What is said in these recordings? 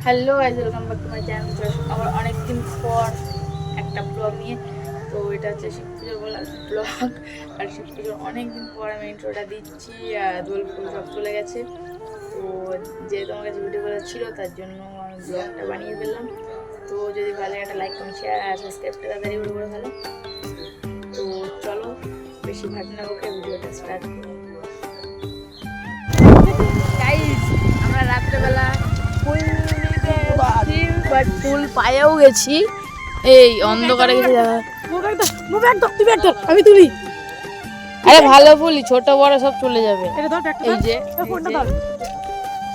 Hello guys, welcome back to my channel. আমার অনেকদিন পর একটা ব্লগ নিয়ে, তো এটা হচ্ছে শিব পুজোর ব্লগ। আর শিব পুজোর অনেকদিন পর আমি ইন্ট্রোটা দিচ্ছি। দোল ফুল সব চলে গেছে, তো যেহেতু আমার কাছে ভিডিওগুলো ছিল তার জন্য আমি ব্লগটা বানিয়ে ফেললাম। তো যদি ভালো লাগে একটা লাইক কমেন্ট শেয়ার আর সাবস্ক্রাইবটা তাড়াতাড়ি করে ফেলো। তো চলো বেশি ভাবনা ওকে ভিডিওটা স্টার্ট করো। গাইস, আমরা রাত্রেবেলা ফুল নিতে এসেছি, বাট ফুল পায়েও গেছি। এই অন্ধকারে গেছি দেখা। আমি তুলি। আরে ভালো ফুলই, ছোট বড় সব চলে যাবে। এই যে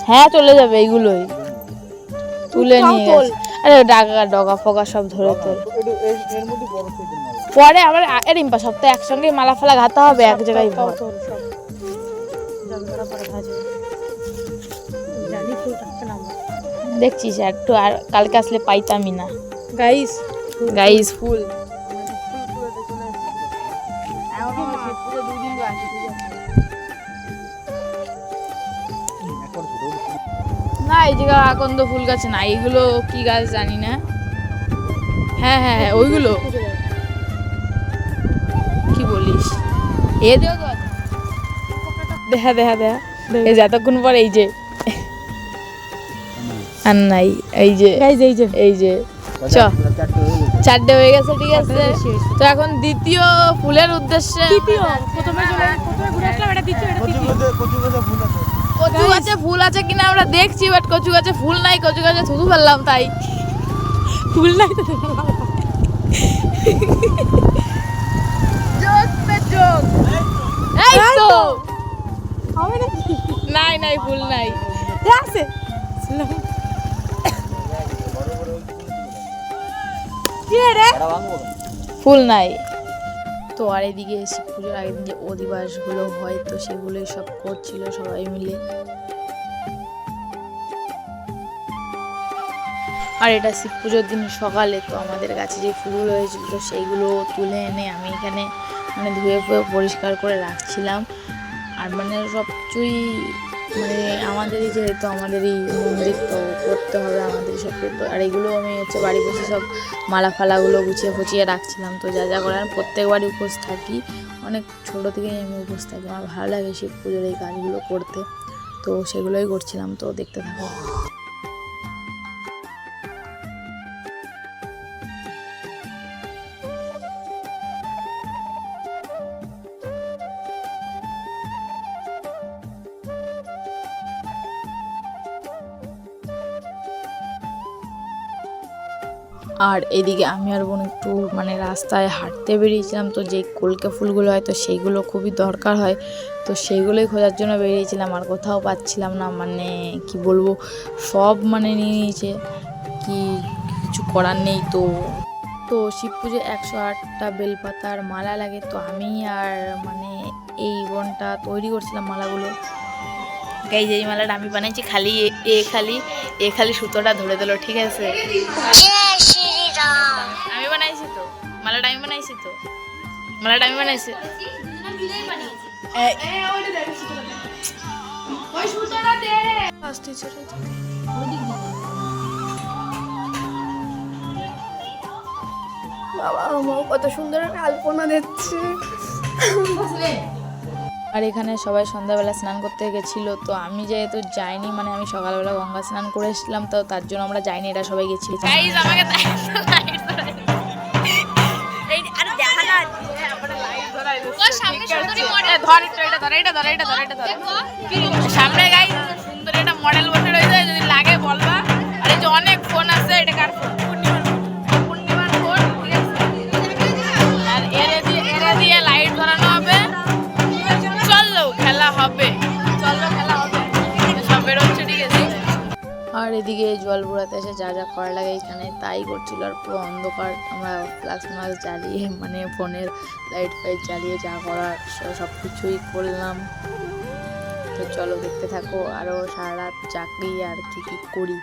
হ্যাঁ চলে যাবে, এইগুলোই তুলে নিয়ে গেছে। আরে ডগা ফগা সব ধরে তোল। পরে আবার রিম্পা সপ্তাহে একসঙ্গে মালা ফালা ঘাতা হবে এক জায়গায়। দেখছিস একটু, আর কালকে আসলে পাইতামই না। গাইস ফুল না, এই জায়গা আকন্দ ফুল গাছ না, এইগুলো কি গাছ জানি না। হ্যাঁ হ্যাঁ হ্যাঁ ওইগুলো কি বলিস, এ দেও তো দেখা দেখা দেখা এই যতক্ষণ পর এই যে আর নাই, এই যে এই যে চ চারটে হয়ে গেছে, ঠিক আছে। তো এখন দ্বিতীয় ফুলের উদ্দেশ্যে কচু গাছে ফুল আছে কিনা আমরা দেখছি, বাট কচু গাছে ফুল নাই, কচু গাছে থুতু ফেললাম তাই ফুল নাই তো যোগ পে যোগ। এই তো নাই নাই ফুল নাই, আছে ফুল নাই। তো আর এদিকে শিব পুজোর আগের দিন যে অধিবাসগুলো হয়, তো সেগুলোই সব করছিল সবাই মিলে। আর এটা শিব পুজোর দিন সকালে, তো আমাদের কাছে যে ফুলগুলো হয়েছিল তো সেইগুলো তুলে এনে আমি এখানে মানে ধুয়ে ফুয়ে পরিষ্কার করে রাখছিলাম। আর মানে সব কিছুই মানে আমাদেরই, যেহেতু আমাদেরই মন্দির তো করতে হবে আমাদের সবকে। তো আর এগুলো আমি হচ্ছে বাড়ি বসে সব মালা ফালাগুলো গুছিয়ে ফুচিয়ে রাখছিলাম। তো যা যা করে আমি প্রত্যেকবারই উপোস থাকি, অনেক ছোটো থেকেই আমি উপোস থাকি। আমার ভালো লাগে শিব পুজোর এই কাজগুলো করতে, তো সেগুলোই করছিলাম। তো দেখতে থাকো। আর এদিকে আমি আর বোন একটু মানে রাস্তায় হাঁটতে বেরিয়েছিলাম। তো যে কলকে ফুলগুলো হয় তো সেইগুলো খুবই দরকার হয়, তো সেইগুলোই খোঁজার জন্য বেরিয়েছিলাম। আর কোথাও পাচ্ছিলাম না, মানে কি বলবো, সব মানে নিয়ে নিয়েছে, কি কিছু করার নেই। তো শিব পুজো 108টা বেলপাতার মালা লাগে। তো আমি আর মানে এই বোনটা তৈরি করছিলাম মালাগুলো। গাইজ এই মালাটা আমি বানাইছি, খালি এ খালি সুতোটা ধরে দিল, ঠিক আছে। আমি বানাইছি তো মালাটা, আমি বানাইছি তো মালাটা, আমি বানাইছি। বাবা আমার কত সুন্দর আলপনা দিচ্ছে। আর এখানে সবাই সন্ধ্যাবেলা স্নান করতে গেছিলো, তো আমি যেহেতু যাইনি, মানে আমি সকালবেলা গঙ্গা স্নান করে এসেছিলাম, তো তার জন্য আমরা যাইনি, এরা সবাই গেছিল। সামনে গাই সুন্দর একটা মডেল বসে রয়েছে, যদি লাগে বলবা। আর এই যে অনেক ফোন আছে, এটা কার ফোন? পূর্ণিমার ফোন, ঠিক আছে। আর এরে দিয়ে লাইট ধরানো হবে। চলো খেলা হবে, সব বেরোচ্ছে, ঠিক আছে। আর এদিকে জল বুড়াতে এসে যা যা করা লাগে এখানে তাই করছিল। আর পুরো অন্ধকার, আমরা ফ্লাক্স মাস্ক জ্বালিয়ে মানে ফোনের লাইট ফাইট জ্বালিয়ে যা করার সব কিছুই করলাম। তো চলো দেখতে থাকো আরও সারা রাত চাকরি আর কি কি করি।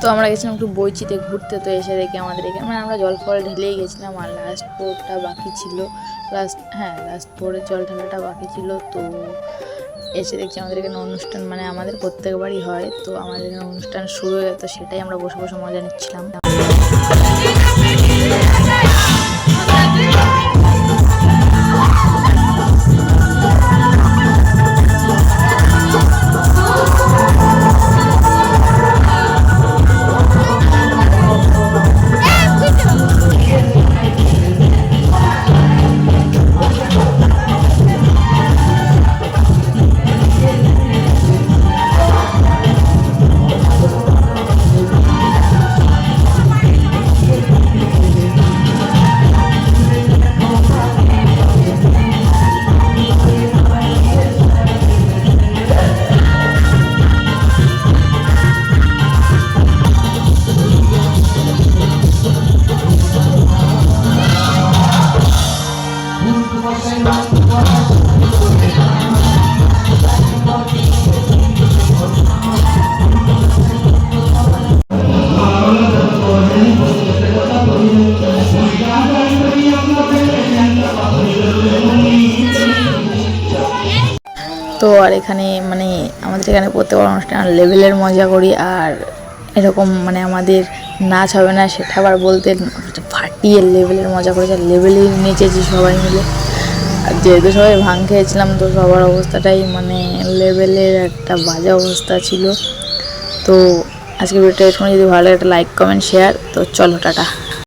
তো আমরা গেছিলাম একটু বইচিতে ঘুরতে, তো এসে দেখি আমাদের এখানে মানে আমরা জল ফল ঢেলেই গেছিলাম, আর লাস্ট পোরটা বাকি ছিল, লাস্ট পোরের জল ঢালাটা বাকি ছিল। তো এসে দেখছি আমাদের এখানে অনুষ্ঠান, মানে আমাদের প্রত্যেকবারই হয়, তো আমাদের এখানে অনুষ্ঠান শুরু হয়ে গেল, তো সেটাই আমরা বসে বসে মজা নিচ্ছিলাম। তো আর এখানে মানে আমাদের এখানে প্রত্যেকবার অনুষ্ঠান লেভেলের মজা করি, আর এরকম মানে আমাদের নাচ হবে না সেটা আবার বলতে ফাটিয়ে লেভেলের মজা করেছি, আর লেভেলেই নেচেছি সবাই মিলে। আর যেহেতু সবাই ভাং খেয়েছিলাম, তো সবার অবস্থাটাই মানে লেভেলের একটা বাজে অবস্থা ছিল। তো আজকে ভিডিওটা এরকম, যদি ভালো লাগে একটা লাইক কমেন্ট শেয়ার। তো চলো টাটা।